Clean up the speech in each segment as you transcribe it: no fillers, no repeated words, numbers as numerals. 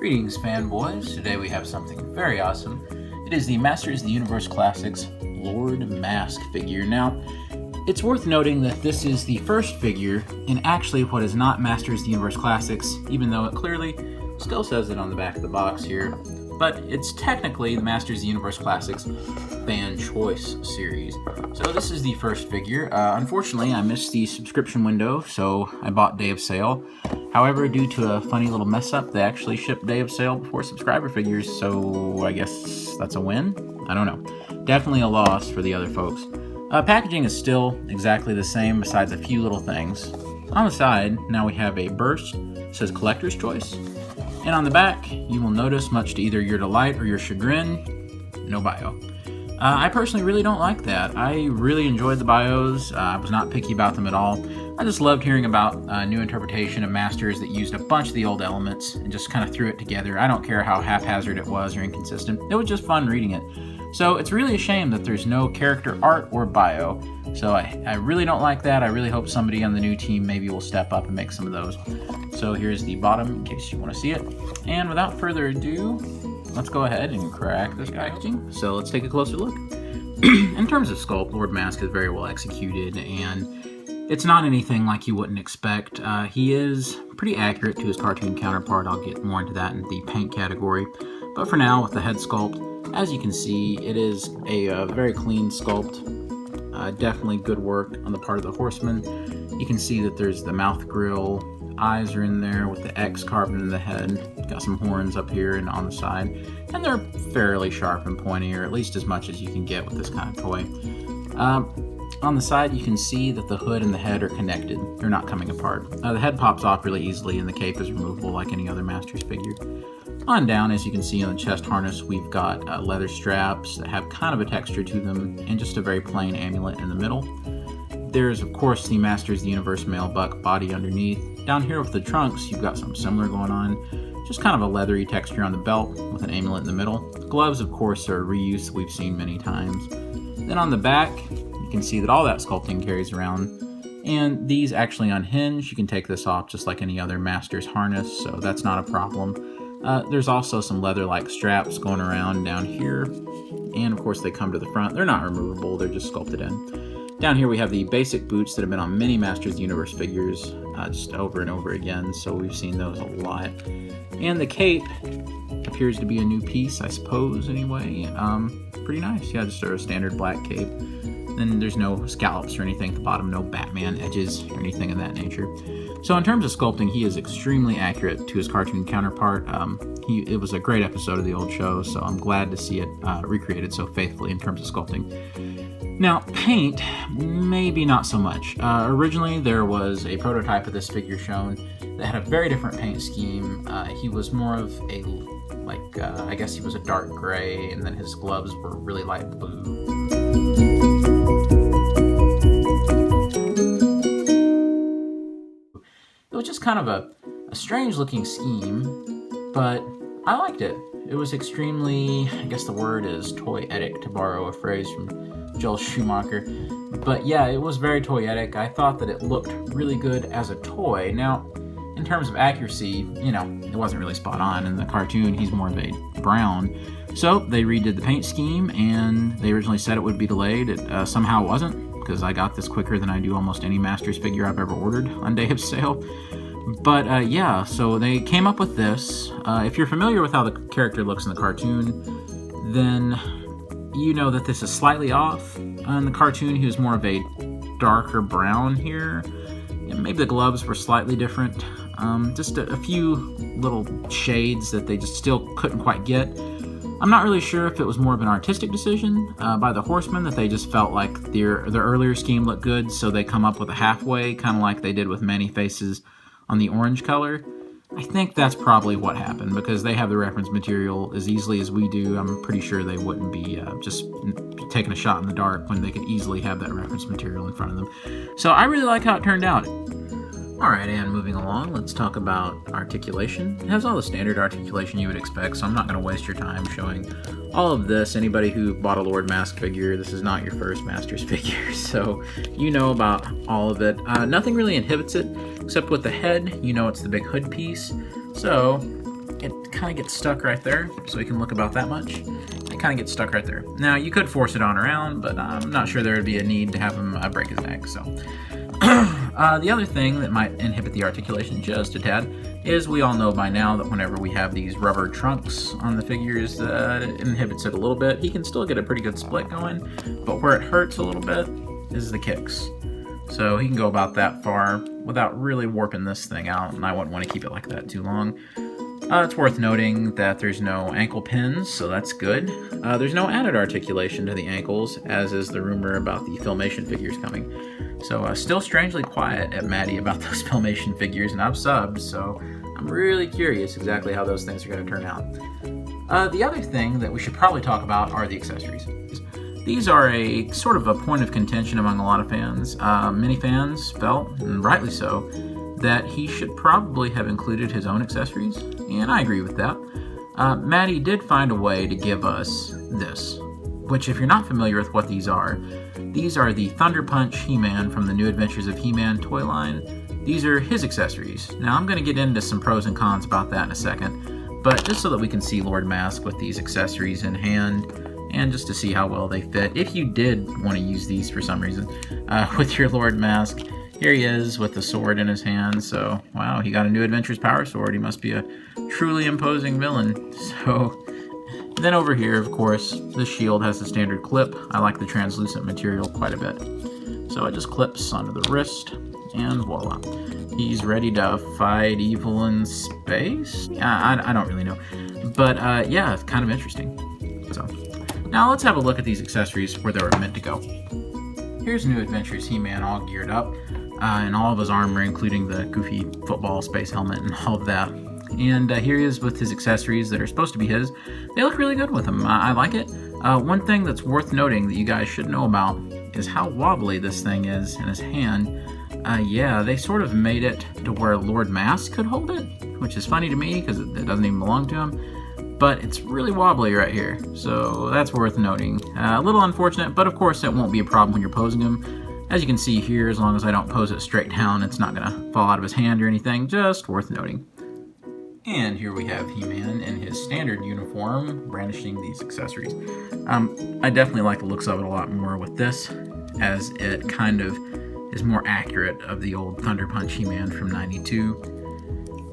Greetings, fanboys. Today we have something very awesome. It is the Masters of the Universe Classics Lord Masque figure. Now, it's worth noting that this is the first figure in actually what is not Masters of the Universe Classics, even though it clearly still says it on the back of the box here. But it's technically the Masters of the Universe Classics Fan Choice series. So this is the first figure. Unfortunately, I missed the subscription window, so I bought day of sale. However, due to a funny little mess up, they actually shipped day of sale before subscriber figures, so I guess that's a win? I don't know. Definitely a loss for the other folks. Packaging is still exactly the same besides a few little things. On the side, now we have a burst. It says Collector's Choice. And on the back, you will notice, much to either your delight or your chagrin, no bio. I personally really don't like that. I really enjoyed the bios. I was not picky about them at all. I just loved hearing about a new interpretation of Masters that used a bunch of the old elements and just kind of threw it together. I don't care how haphazard it was or inconsistent. It was just fun reading it. So it's really a shame that there's no character art or bio. So I really don't like that. I really hope somebody on the new team maybe will step up and make some of those. So here's the bottom in case you want to see it. And without further ado, let's go ahead and crack this packaging. So let's take a closer look. In terms of sculpt, Lord Masque is very well executed, and it's not anything like you wouldn't expect. He is pretty accurate to his cartoon counterpart. I'll get more into that in the paint category. But for now, with the head sculpt, as you can see, it is a very clean sculpt. Definitely good work on the part of the horseman. You can see that there's the mouth grill, eyes are in there with the X carved into the head. Got some horns up here and on the side, and they're fairly sharp and pointy, or at least as much as you can get with this kind of toy. On the side, you can see that the hood and the head are connected. They're not coming apart. The head pops off really easily, and the cape is removable like any other Masters figure. On down, as you can see on the chest harness, we've got leather straps that have kind of a texture to them, and just a very plain amulet in the middle. There's, of course, the Masters of the Universe male buck body underneath. Down here with the trunks, you've got something similar going on. Just kind of a leathery texture on the belt with an amulet in the middle. The gloves, of course, are a reuse that we've seen many times. Then on the back, you can see that all that sculpting carries around. And these actually unhinge. You can take this off just like any other Masters harness, so that's not a problem. There's also some leather-like straps going around down here. And of course they come to the front. They're not removable, they're just sculpted in. Down here we have the basic boots that have been on many Masters of the Universe figures, just over and over again, so we've seen those a lot. And the cape appears to be a new piece, I suppose, anyway. Pretty nice, yeah, just a standard black cape. Then there's no scallops or anything at the bottom, no Batman edges or anything of that nature. So in terms of sculpting, he is extremely accurate to his cartoon counterpart. It was a great episode of the old show, so I'm glad to see it recreated so faithfully in terms of sculpting. Now, paint, maybe not so much. Originally, there was a prototype of this figure shown that had a very different paint scheme. He was more of a, I guess he was a dark gray, and then his gloves were really light blue. It was just kind of a strange looking scheme, but I liked it. It was extremely, I guess the word is toyetic, to borrow a phrase from Joel Schumacher. But yeah, it was very toyetic. I thought that it looked really good as a toy. Now, in terms of accuracy, it wasn't really spot on. In the cartoon, he's more of a brown. So they redid the paint scheme, and they originally said it would be delayed. It somehow wasn't, because I got this quicker than I do almost any Masters figure I've ever ordered on day of sale. But yeah, so they came up with this. If you're familiar with how the character looks in the cartoon, then you know that this is slightly off. In the cartoon, he was more of a darker brown here. And maybe the gloves were slightly different. Just a few little shades that they just still couldn't quite get. I'm not really sure if it was more of an artistic decision by the Horsemen, that they just felt like their earlier scheme looked good, so they come up with a halfway, kind of like they did with Many Faces on the orange color. I think that's probably what happened, because they have the reference material as easily as we do. I'm pretty sure they wouldn't be just taking a shot in the dark when they could easily have that reference material in front of them. So I really like how it turned out. Alright, and moving along, let's talk about articulation. It has all the standard articulation you would expect, so I'm not going to waste your time showing all of this. Anybody who bought a Lord Masque figure, this is not your first Masters figure, so you know about all of it. Nothing really inhibits it, except with the head, it's the big hood piece. So it kind of gets stuck right there, so we can look about that much. It kind of gets stuck right there. Now, you could force it on around, but I'm not sure there would be a need to have him break his neck, so. The other thing that might inhibit the articulation just a tad is we all know by now that whenever we have these rubber trunks on the figures, it inhibits it a little bit. He can still get a pretty good split going, but where it hurts a little bit is the kicks. So he can go about that far without really warping this thing out, and I wouldn't want to keep it like that too long. It's worth noting that there's no ankle pins, so that's good. There's no added articulation to the ankles, as is the rumor about the Filmation figures coming. So still strangely quiet at Maddie about those Filmation figures, and I've subbed, so I'm really curious exactly how those things are going to turn out. The other thing that we should probably talk about are the accessories. These are a sort of a point of contention among a lot of fans. Many fans felt, and rightly so, that he should probably have included his own accessories, and I agree with that. Maddie did find a way to give us this, which, if you're not familiar with what these are the Thunder Punch He-Man from the New Adventures of He-Man toy line. These are his accessories. Now, I'm going to get into some pros and cons about that in a second, but just so that we can see Lord Masque with these accessories in hand, and just to see how well they fit. If you did want to use these for some reason with your Lord Masque, here he is with the sword in his hand. So, wow, he got a New Adventures power sword. He must be a truly imposing villain. So, then over here, of course, the shield has the standard clip. I like the translucent material quite a bit. So it just clips onto the wrist, and voila. He's ready to fight evil in space? I don't really know. But, yeah, it's kind of interesting. So, now let's have a look at these accessories where they were meant to go. Here's New Adventures He-Man all geared up, and all of his armor, including the goofy football space helmet and all of that. And here he is with his accessories that are supposed to be his. They look really good with him. I like it. One thing that's worth noting that you guys should know about is how wobbly this thing is in his hand. Yeah, they sort of made it to where Lord Masque could hold it, which is funny to me because it doesn't even belong to him. But it's really wobbly right here, so that's worth noting. A little unfortunate, but of course it won't be a problem when you're posing him. As you can see here, as long as I don't pose it straight down, it's not going to fall out of his hand or anything, just worth noting. And here we have He-Man in his standard uniform, brandishing these accessories. I definitely like the looks of it a lot more with this, as it kind of is more accurate of the old Thunder Punch He-Man from '92.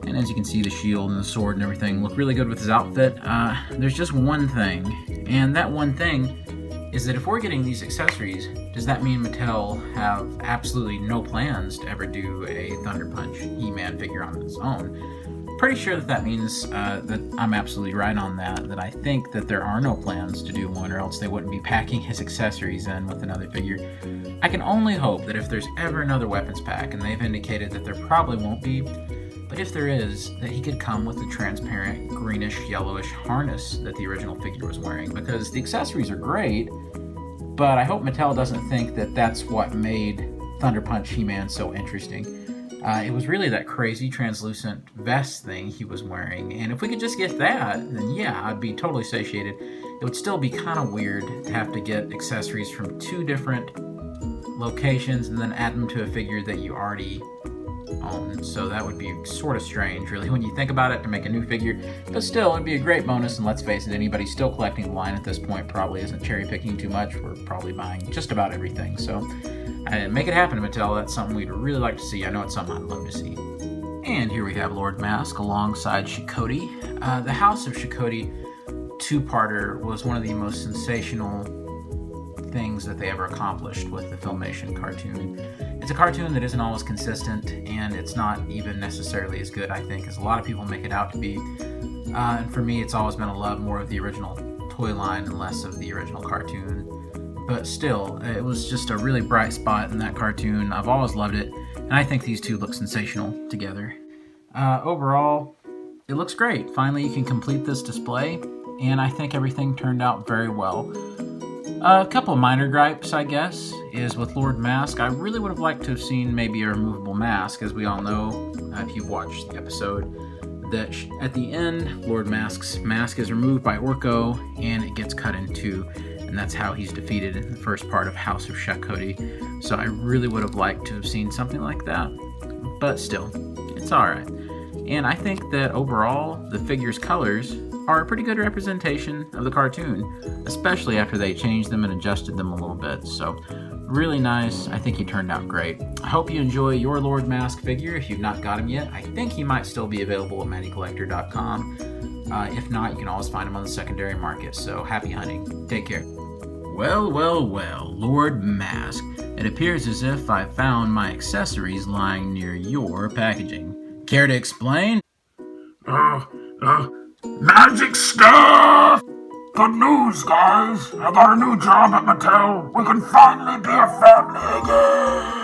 And as you can see, the shield and the sword and everything look really good with his outfit. There's just one thing, and that one thing is that if we're getting these accessories, does that mean Mattel have absolutely no plans to ever do a Thunder Punch He-Man figure on its own? Pretty sure that means that I'm absolutely right on that I think that there are no plans to do one, or else they wouldn't be packing his accessories in with another figure. I can only hope that if there's ever another weapons pack, and they've indicated that there probably won't be, but if there is, that he could come with the transparent greenish yellowish harness that the original figure was wearing, because the accessories are great, but I hope Mattel doesn't think that that's what made Thunder Punch He-Man so interesting. It was really that crazy translucent vest thing he was wearing, and if we could just get that, then yeah, I'd be totally satiated. It would still be kind of weird to have to get accessories from two different locations and then add them to a figure that you already own, so that would be sort of strange, really, when you think about it, to make a new figure, but still, it'd be a great bonus, and let's face it, anybody still collecting the line at this point probably isn't cherry-picking too much. We're probably buying just about everything, so make it happen, Mattel. That's something we'd really like to see. I know it's something I'd love to see. And here we have Lord Masque alongside Shikoti. The House of Shikoti two-parter was one of the most sensational things that they ever accomplished with the Filmation cartoon. It's a cartoon that isn't always consistent, and it's not even necessarily as good, I think, as a lot of people make it out to be. And for me, it's always been a love more of the original toy line and less of the original cartoon. But still, it was just a really bright spot in that cartoon. I've always loved it, and I think these two look sensational together. Overall, it looks great. Finally, you can complete this display, and I think everything turned out very well. A couple of minor gripes, I guess, is with Lord Masque. I really would have liked to have seen maybe a removable mask, as we all know, if you've watched the episode, that at the end, Lord Masque's mask is removed by Orko, and it gets cut in two. And that's how he's defeated in the first part of House of Shikoti. So I really would have liked to have seen something like that. But still, it's alright. And I think that overall, the figure's colors are a pretty good representation of the cartoon, especially after they changed them and adjusted them a little bit. So, really nice. I think he turned out great. I hope you enjoy your Lord Masque figure. If you've not got him yet, I think he might still be available at MattyCollector.com. If not, you can always find him on the secondary market. So, happy hunting. Take care. Well, Lord Masque. It appears as if I found my accessories lying near your packaging. Care to explain? Magic stuff! Good news, guys! I got a new job at Mattel. We can finally be a family again!